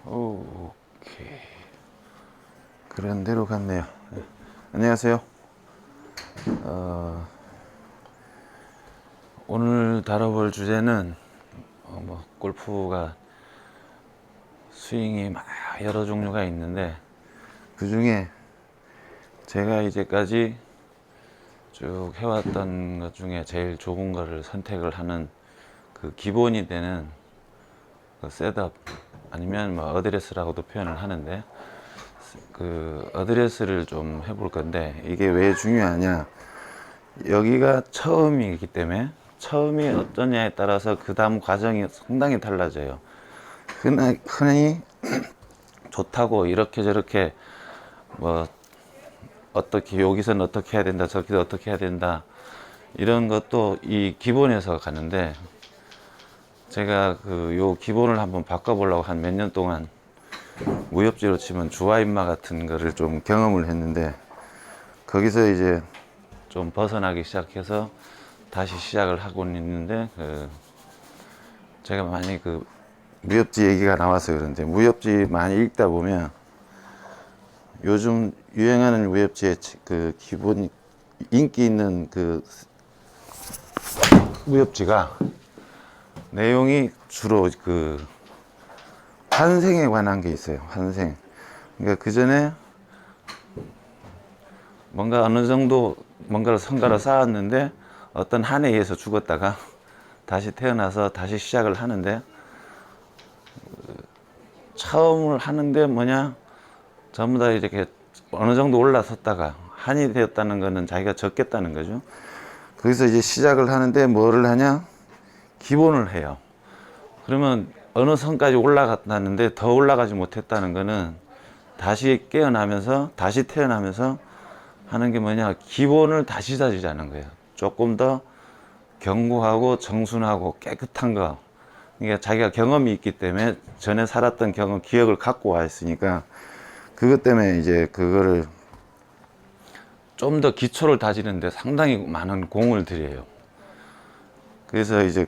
오케이. 그런 대로 갔네요. 네. 안녕하세요. 오늘 다뤄볼 주제는 골프가 스윙이 여러 종류가 있는데 그 중에 제가 이제까지 쭉 해왔던 것 중에 제일 좋은 거를 선택을 하는 그 기본이 되는 그 셋업 아니면 어드레스라고도 표현을 하는데 그 어드레스를 좀 해볼 건데 이게 왜 중요하냐, 여기가 처음이기 때문에 처음이 어떠냐에 따라서 그 다음 과정이 상당히 달라져요. 흔히 좋다고 이렇게 저렇게 어떻게 여기서는 어떻게 해야 된다 저기서 어떻게 해야 된다 이런 것도 이 기본에서 가는데, 제가 요 기본을 한번 바꿔보려고 한 몇 년 동안 무협지로 치면 주화인마 같은 거를 좀 경험을 했는데, 거기서 이제 좀 벗어나기 시작해서 다시 시작을 하고 있는데, 제가 많이 무협지 얘기가 나와서 그런데, 무협지 많이 읽다 보면 요즘 유행하는 무협지의 기본 인기 있는 무협지가 내용이 주로 환생에 관한 게 있어요. 환생. 그러니까 그 전에 뭔가 어느 정도 뭔가를 성과를 쌓았는데 어떤 한에 의해서 죽었다가 다시 태어나서 다시 시작을 하는데, 처음을 하는데 전부 다 이렇게 어느 정도 올라섰다가 한이 되었다는 거는 자기가 적겠다는 거죠. 거기서 이제 시작을 하는데 뭐를 하냐? 기본을 해요. 그러면 어느 선까지 올라갔다는데 더 올라가지 못했다는 거는 다시 깨어나면서 다시 태어나면서 하는 게 기본을 다시 다지자는 거예요. 조금 더 견고하고 정순하고 깨끗한 거. 그러니까 자기가 경험이 있기 때문에 전에 살았던 경험, 기억을 갖고 와 있으니까 그것 때문에 이제 그거를 좀 더 기초를 다지는데 상당히 많은 공을 들여요. 그래서 이제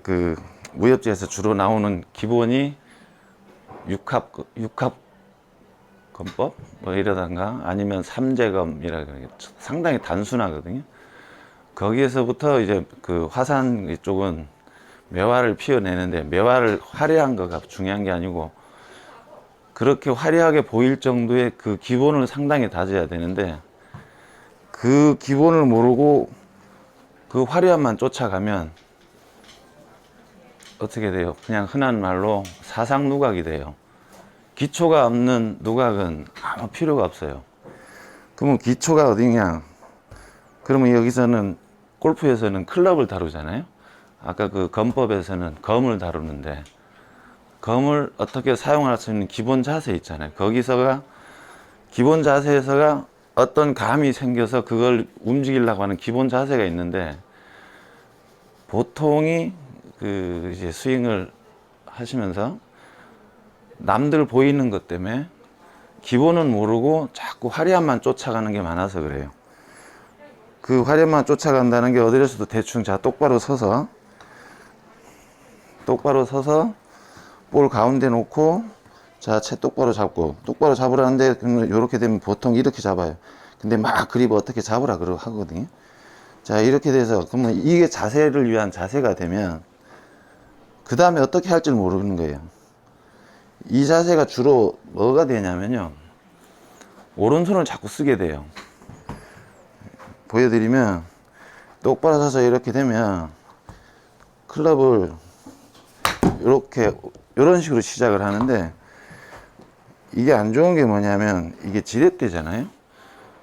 무협지에서 주로 나오는 기본이 육합 검법 이러던가 아니면 삼재검이라 그래요. 상당히 단순하거든요. 거기에서부터 이제 화산 이쪽은 매화를 피워내는데, 매화를 화려한 거가 중요한 게 아니고 그렇게 화려하게 보일 정도의 그 기본을 상당히 다져야 되는데, 그 기본을 모르고 그 화려함만 쫓아가면 어떻게 돼요? 그냥 흔한 말로 사상 누각이 돼요. 기초가 없는 누각은 아무 필요가 없어요. 그러면 기초가 어디냐? 그러면 여기서는 골프에서는 클럽을 다루잖아요. 아까 검법에서는 검을 다루는데, 검을 어떻게 사용할 수 있는 기본 자세 있잖아요. 거기서가 기본 자세에서가 어떤 감이 생겨서 그걸 움직이려고 하는 기본 자세가 있는데, 보통이 이제 스윙을 하시면서 남들 보이는 것 때문에 기본은 모르고 자꾸 화려함만 쫓아가는 게 많아서 그래요. 그 화려함만 쫓아간다는 게 어디에서도 대충 똑바로 서서 볼 가운데 놓고 채 똑바로 잡고, 똑바로 잡으라는데 그러면 이렇게 되면 보통 이렇게 잡아요. 근데 막 그립 어떻게 잡으라 그러고 하거든요. 자, 이렇게 돼서 그러면 이게 자세를 위한 자세가 되면 그 다음에 어떻게 할 줄 모르는 거예요. 이 자세가 주로 뭐가 되냐면요, 오른손을 자꾸 쓰게 돼요. 보여드리면 똑바로 서서 이렇게 되면 클럽을 이런 식으로 시작을 하는데, 이게 안 좋은 게 뭐냐면 이게 지렛대잖아요.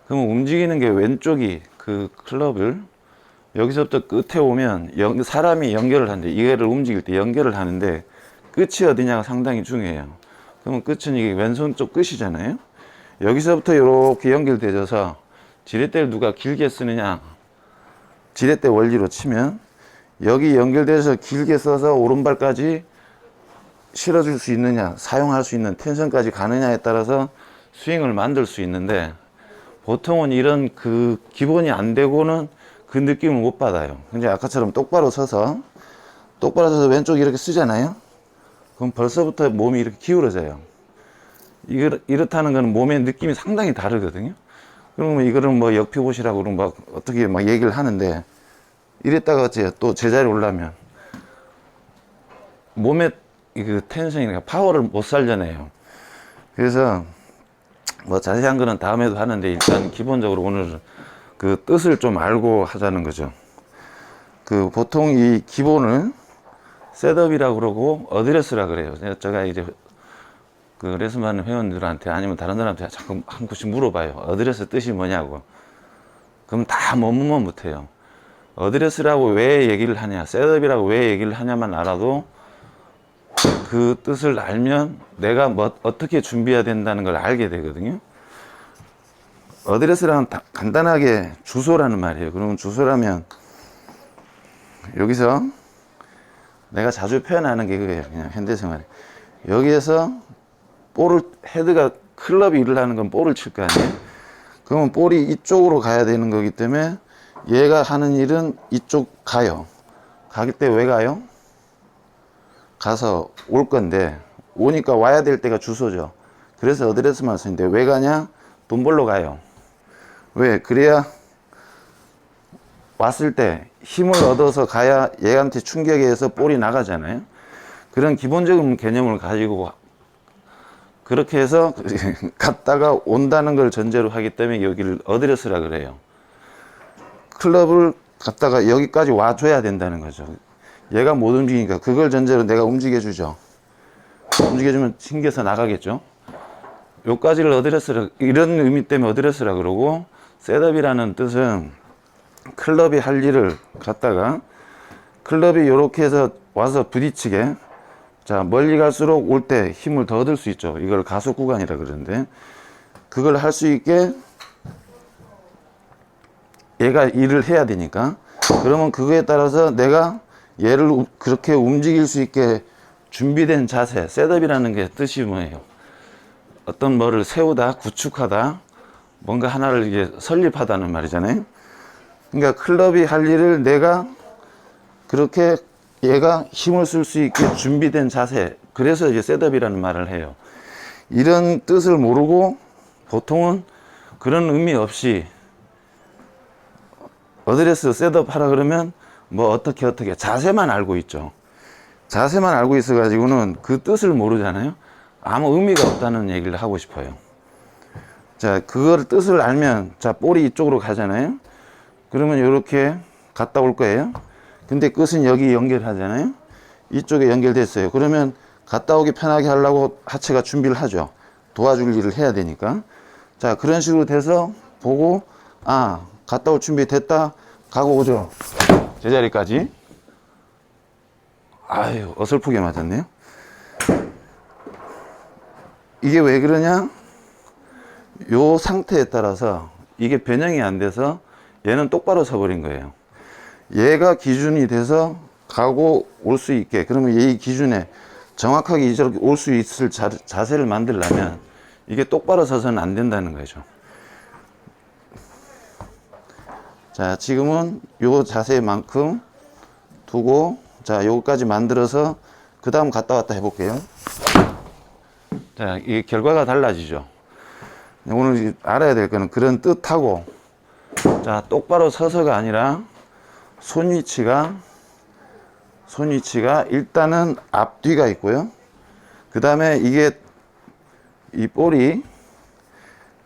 그러면 움직이는 게 왼쪽이 클럽을 여기서부터 끝에 오면 사람이 연결을 하는데, 이거를 움직일 때 연결을 하는데 끝이 어디냐가 상당히 중요해요. 그러면 끝은 이게 왼손 쪽 끝이잖아요. 여기서부터 이렇게 연결되어서 지렛대를 누가 길게 쓰느냐, 지렛대 원리로 치면 여기 연결돼서 길게 써서 오른발까지 실어줄 수 있느냐, 사용할 수 있는 텐션까지 가느냐에 따라서 스윙을 만들 수 있는데, 보통은 이런 기본이 안 되고는 그 느낌을 못 받아요. 근데 아까처럼 똑바로 서서 왼쪽 이렇게 쓰잖아요. 그럼 벌써부터 몸이 이렇게 기울어져요. 이렇다는 거는 몸의 느낌이 상당히 다르거든요. 그러면 이거를 뭐 역표봇이라고 그러면 막 어떻게 막 얘기를 하는데, 이랬다가 또 제자리에 올라면 몸의 그 텐션이나 파워를 못 살려내요. 그래서 뭐 자세한 거는 다음에도 하는데, 일단 기본적으로 오늘 그 뜻을 좀 알고 하자는 거죠. 그 보통 이 기본을 셋업이라고 그러고 어드레스라 그래요. 제가 이제 그 레슨 받는 회원들한테 아니면 다른 사람한테 자꾸 한 번씩 물어봐요. 어드레스 뜻이 뭐냐고. 그럼 다 머뭇머 못해요. 어드레스라고 왜 얘기를 하냐, 셋업이라고 왜 얘기를 하냐만 알아도 그 뜻을 알면 내가 뭐 어떻게 준비해야 된다는 걸 알게 되거든요. 어드레스라는 간단하게 주소라는 말이에요. 그러면 주소라면 여기서 내가 자주 표현하는 게 그거예요. 그냥 현대생활에 여기에서 볼을, 헤드가 클럽이 일을 하는 건 볼을 칠 거 아니에요. 그러면 볼이 이쪽으로 가야 되는 거기 때문에 얘가 하는 일은 이쪽 가요. 가기 때 왜 가요? 가서 올 건데, 오니까 와야 될 때가 주소죠. 그래서 어드레스만 쓰는데, 왜 가냐? 돈 벌러 가요. 왜? 그래야 왔을 때 힘을 얻어서 가야 얘한테 충격에 의해서 볼이 나가잖아요. 그런 기본적인 개념을 가지고 그렇게 해서 갔다가 온다는 걸 전제로 하기 때문에 여기를 어드레스라 그래요. 클럽을 갔다가 여기까지 와줘야 된다는 거죠. 얘가 못 움직이니까 그걸 전제로 내가 움직여주죠. 움직여주면 튕겨서 나가겠죠. 요까지를 어드레스라, 이런 의미 때문에 어드레스라 그러고, 셋업이라는 뜻은 클럽이 할 일을 갖다가 클럽이 이렇게 해서 와서 부딪히게, 자, 멀리 갈수록 올 때 힘을 더 얻을 수 있죠. 이걸 가속 구간이라 그러는데, 그걸 할 수 있게 얘가 일을 해야 되니까, 그러면 그거에 따라서 내가 얘를 그렇게 움직일 수 있게 준비된 자세, 셋업이라는 게 뜻이 뭐예요? 어떤 뭐를 세우다, 구축하다, 뭔가 하나를 이게 설립하다는 말이잖아요. 그러니까 클럽이 할 일을 내가 그렇게 얘가 힘을 쓸 수 있게 준비된 자세, 그래서 이제 셋업이라는 말을 해요. 이런 뜻을 모르고 보통은 그런 의미 없이 어드레스 셋업 하라 그러면 뭐 어떻게 자세만 알고 있죠. 자세만 알고 있어 가지고는 그 뜻을 모르잖아요. 아무 의미가 없다는 얘기를 하고 싶어요. 자, 그걸 뜻을 알면, 자, 볼이 이쪽으로 가잖아요. 그러면 이렇게 갔다 올 거예요. 근데 끝은 여기 연결하잖아요. 이쪽에 연결됐어요. 그러면 갔다 오기 편하게 하려고 하체가 준비를 하죠. 도와줄 일을 해야 되니까. 자, 그런 식으로 돼서 보고, 아, 갔다 올 준비 됐다. 가고 오죠. 제자리까지. 아유, 어설프게 맞았네요. 이게 왜 그러냐? 요 상태에 따라서 이게 변형이 안 돼서 얘는 똑바로 서버린 거예요. 얘가 기준이 돼서 가고 올 수 있게, 그러면 얘 기준에 정확하게 이렇게 올 수 있을 자세를 만들려면 이게 똑바로 서서는 안 된다는 거죠. 자, 지금은 요 자세만큼 두고, 자, 요거까지 만들어서 그 다음 갔다 왔다 해볼게요. 자, 이 결과가 달라지죠. 오늘 알아야 될 거는 그런 뜻하고, 자, 똑바로 서서가 아니라 손 위치가 일단은 앞뒤가 있고요. 그 다음에 이게 이 볼이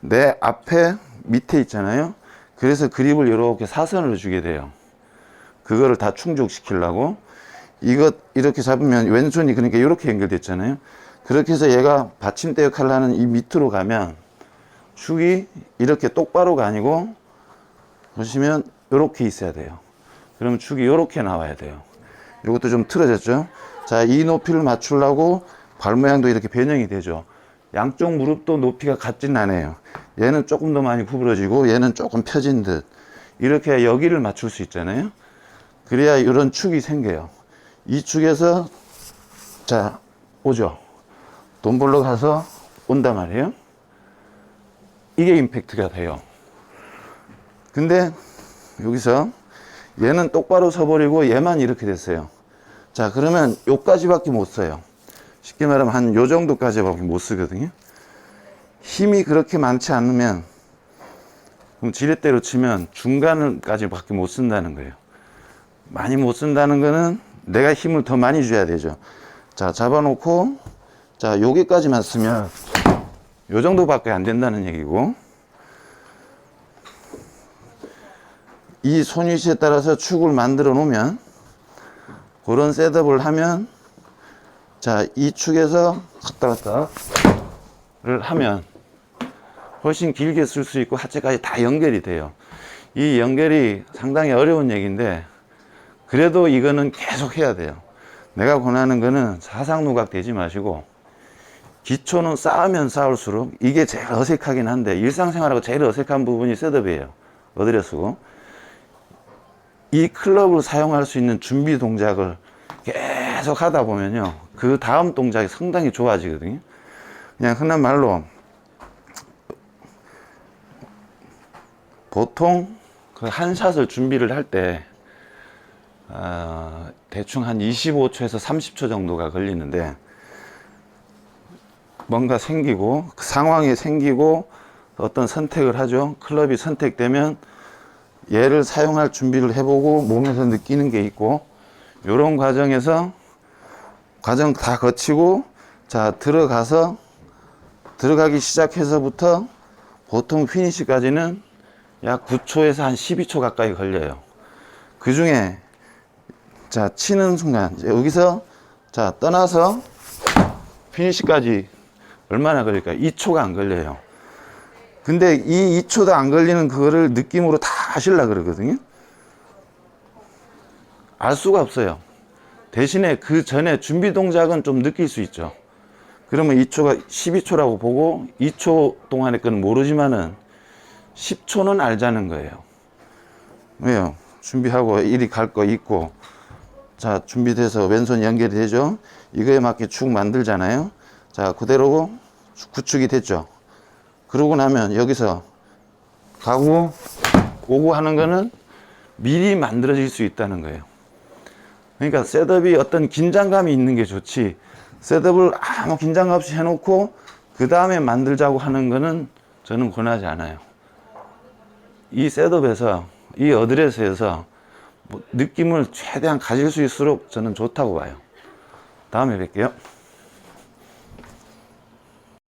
내 앞에 밑에 있잖아요. 그래서 그립을 이렇게 사선으로 주게 돼요. 그거를 다 충족시키려고. 이것 이렇게 잡으면 왼손이 그러니까 이렇게 연결됐잖아요. 그렇게 해서 얘가 받침대 역할을 하는 이 밑으로 가면 축이 이렇게 똑바로가 아니고 보시면 이렇게 있어야 돼요. 그러면 축이 이렇게 나와야 돼요. 이것도 좀 틀어졌죠. 자, 이 높이를 맞추려고 발 모양도 이렇게 변형이 되죠. 양쪽 무릎도 높이가 같진 않아요. 얘는 조금 더 많이 구부러지고 얘는 조금 펴진 듯. 이렇게 여기를 맞출 수 있잖아요. 그래야 이런 축이 생겨요. 이 축에서 자, 오죠. 돈 벌러 가서 온단 말이에요. 이게 임팩트가 돼요. 근데 여기서 얘는 똑바로 서버리고 얘만 이렇게 됐어요. 자, 그러면 요까지밖에 못 써요. 쉽게 말하면 한 요 정도까지밖에 못 쓰거든요. 힘이 그렇게 많지 않으면, 그럼 지렛대로 치면 중간까지 밖에 못 쓴다는 거예요. 많이 못 쓴다는 거는 내가 힘을 더 많이 줘야 되죠. 자, 잡아놓고, 자, 여기까지만 쓰면 요 정도밖에 안 된다는 얘기고, 이 손 위치에 따라서 축을 만들어 놓으면, 그런 셋업을 하면, 자, 이 축에서 갔다 갔다를 하면 훨씬 길게 쓸 수 있고 하체까지 다 연결이 돼요. 이 연결이 상당히 어려운 얘기인데, 그래도 이거는 계속 해야 돼요. 내가 권하는 거는 사상누각 되지 마시고, 기초는 쌓으면 쌓을수록 이게 제일 어색하긴 한데, 일상생활하고 제일 어색한 부분이 셋업이에요. 어드레스고. 이 클럽을 사용할 수 있는 준비 동작을 계속 하다 보면요, 그 다음 동작이 상당히 좋아지거든요. 그냥 흔한 말로, 보통 그 한 샷을 준비를 할 때 대충 한 25초에서 30초 정도가 걸리는데, 뭔가 생기고 그 상황이 생기고 어떤 선택을 하죠. 클럽이 선택되면 얘를 사용할 준비를 해보고 몸에서 느끼는 게 있고, 요런 과정에서 과정 다 거치고, 자, 들어가기 시작해서부터 보통 피니시까지는 약 9초에서 한 12초 가까이 걸려요. 그 중에, 자, 치는 순간, 여기서, 자, 떠나서 피니시까지 얼마나 걸릴까요? 2초가 안 걸려요. 근데 이 2초도 안 걸리는 그거를 느낌으로 다 하시려고 그러거든요. 알 수가 없어요. 대신에 그 전에 준비 동작은 좀 느낄 수 있죠. 그러면 2초가 12초라고 보고 2초 동안의 건 모르지만은 10초는 알자는 거예요. 왜요? 준비하고 이리 갈 거 있고, 자, 준비돼서 왼손 연결이 되죠. 이거에 맞게 축 만들잖아요. 자, 그대로 구축이 됐죠. 그러고 나면 여기서 가고 오고 하는 거는 미리 만들어질 수 있다는 거예요. 그러니까 셋업이 어떤 긴장감이 있는 게 좋지, 셋업을 아무 긴장감 없이 해놓고 그 다음에 만들자고 하는 거는 저는 권하지 않아요. 이 셋업에서, 이 어드레스에서 느낌을 최대한 가질 수 있을수록 저는 좋다고 봐요. 다음에 뵐게요.